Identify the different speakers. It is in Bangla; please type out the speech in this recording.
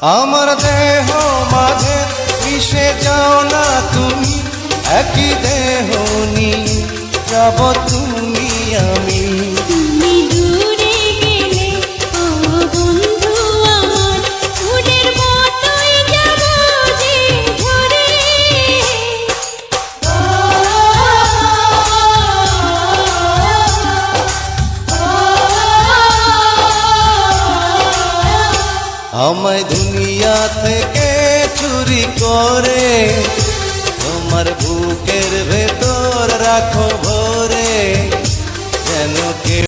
Speaker 1: আমার দেহ মাঝে মিশে যাও না তুমি, একই দেহ নিয়ে যাব তুমি আমি।
Speaker 2: তুমি দূরে গেলে ও বন্ধু আমার, ফুলের মতোই যাব যে ঝরে।
Speaker 1: আমায় দুনিয়া থেকে চুরি করে তোমার বুকের ভেতর রাখো ভরে, যেন কে